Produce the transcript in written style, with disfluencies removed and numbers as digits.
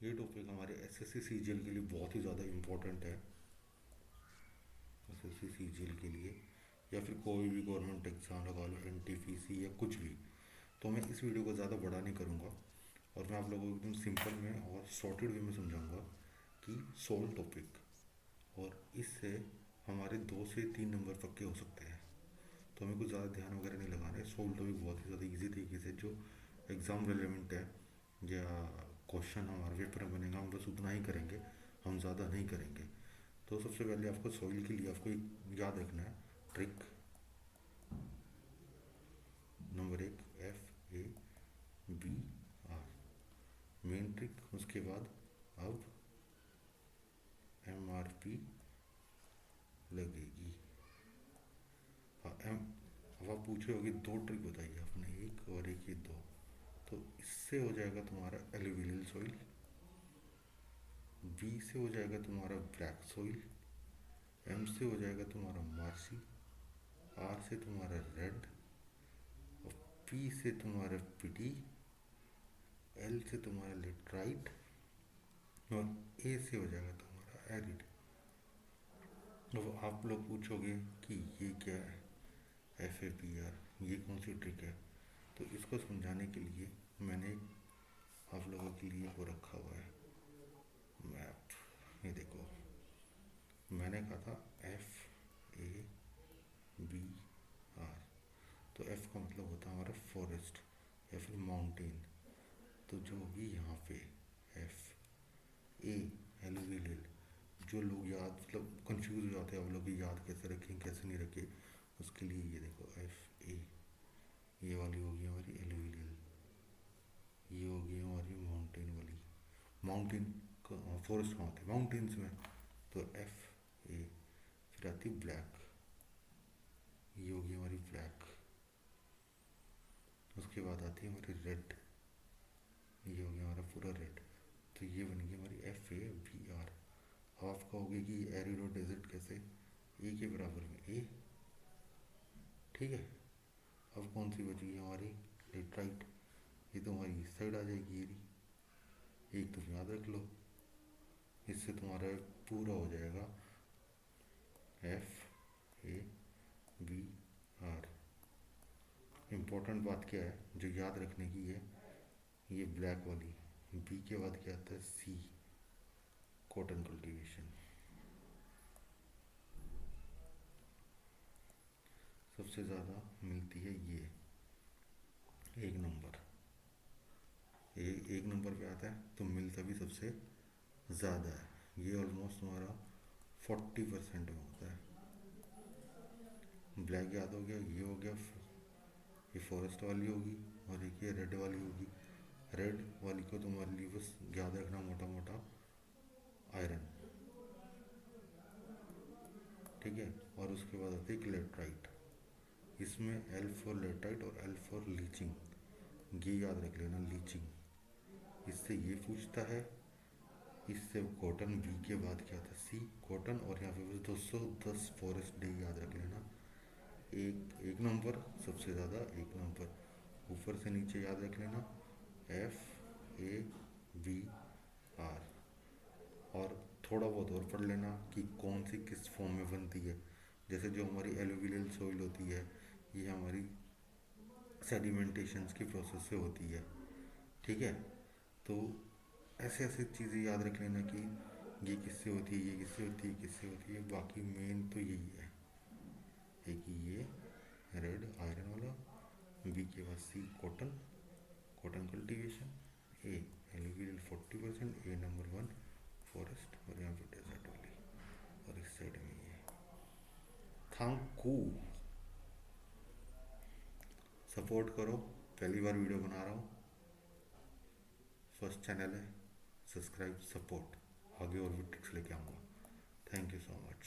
ये टॉपिक हमारे SSC CGL के लिए बहुत ही ज़्यादा इम्पोर्टेंट है। एसएससी सीजीएल के लिए या फिर कोई भी गवर्नमेंट एग्ज़ाम लगा लो, एनटीपीसी या कुछ भी। तो मैं इस वीडियो को ज़्यादा बड़ा नहीं करूँगा और मैं आप लोगों को एकदम सिंपल में और शॉर्टेड वे में समझाऊँगा कि सोल्व टॉपिक, और इससे हमारे 2 से 3 नंबर पक्के हो सकते हैं। तो हमें कुछ ज़्यादा ध्यान वगैरह नहीं लगाना है। सोल्व टॉपिक बहुत ही ज़्यादा ईजी तरीके से जो एग्ज़ाम रिलेवेंट है या क्वेश्चन हमारे पेपर में बनेगा, हम बस उतना ही करेंगे, हम ज़्यादा नहीं करेंगे। तो सबसे पहले आपको सॉइल के लिए आपको याद रखना है trick number 1, FABR main trick. उसके बाद अब MRP लगेगी। हाँ एम अब आप पूछे होगी 2 ट्रिक बताइए आपने, एक और एक, ये 2। तो इससे हो जाएगा तुम्हारा एलुवियल सॉइल, बी से हो जाएगा तुम्हारा ब्लैक सॉइल, एम से हो जाएगा तुम्हारा मार्सी, आर से तुम्हारा रेड, और पी से तुम्हारा पिटी, एल से तुम्हारा लेटराइट, और ए से हो जाएगा तुम्हारा एरिड। तो आप लोग पूछोगे कि ये क्या है, FABR ये कौन सी ट्रिक है। तो इसको समझाने के लिए मैंने आप लोगों के लिए वो रखा हुआ है मैप। ये देखो, मैंने कहा था FABR। तो एफ का मतलब होता है हमारा फॉरेस्ट या फिर माउंटेन। तो जो होगी यहाँ पे FA एलुवियल। जो लोग याद मतलब कंफ्यूज हो जाते हैं, आप लोग याद कैसे रखें कैसे नहीं रखें, उसके लिए ये देखो FA, ये वाली होगी हमारी एलुवियल, ये होगी हमारी माउंटेन वाली। माउंटेन फॉरेस्ट कहाँ होते हैं, माउंटेन्स में। तो FA। फिर आती ब्लैक, ये होगी हमारी ब्लैक। उसके बाद आती है हमारी रेड, ये हो गया हमारा पूरा रेड। तो ये बन गई हमारी FABR। अब आप कहोगे कि एरिड और डेजर्ट कैसे, ए के बराबर में ए, ठीक है। अब कौन सी बची है हमारी लेटराइट, ये तो हमारी इस साइड आ जाएगी एरी, एक तुम याद रख लो, इससे तुम्हारा पूरा हो जाएगा FABR। इम्पोर्टेंट बात क्या है जो याद रखने की है, ये ब्लैक वाली, बी के बाद क्या आता है सी, कॉटन कल्टीवेशन। सबसे ज़्यादा मिलती है ये 1 नंबर, ये 1 नंबर पे आता है तो मिलता भी सबसे ज़्यादा है। ये ऑलमोस्ट तुम्हारा 40% में होता है। ब्लैक याद हो गया, ये हो गया, ये फॉरेस्ट वाली होगी, और एक ये रेड वाली होगी। रेड वाली को तुम्हारे लिए बस याद रखना मोटा मोटा आयरन, ठीक है। और उसके बाद आती है लेटराइट, इसमें L फॉर लेटराइट और L फॉर लीचिंग, ये याद रख लेना लीचिंग। इससे ये पूछता है, इससे कॉटन, बी के बाद क्या था सी कॉटन, और यहाँ पे बस 210 फॉरेस्ट डे याद रख लेना। एक नंबर सबसे ज़्यादा 1 नंबर, ऊपर से नीचे याद रख लेना FABR। और थोड़ा बहुत और पढ़ लेना कि कौन सी किस फॉर्म में बनती है। जैसे जो हमारी एलुवियल सॉइल होती है, ये हमारी सेडिमेंटेशंस की प्रोसेस से होती है, ठीक है। तो ऐसे ऐसे चीज़ें याद रख लेना कि ये किससे होती है, ये किससे होती है, किससे होती है। बाकी मेन तो यही है, एक ये रेड आयरन वाला, बी के बाद सी कॉटन, कॉटन कल्टीवेशन, ए एलुवियल 40%, ए नंबर 1 फॉरेस्ट, और यहाँ पे डेजर्ट वाली, और इस साइड में ये। थैंक यू, सपोर्ट करो, पहली बार वीडियो बना रहा हूँ, फर्स्ट चैनल है, सब्सक्राइब सपोर्ट, आगे और भी ट्रिक्स लेके आऊँगा। Thank you so much.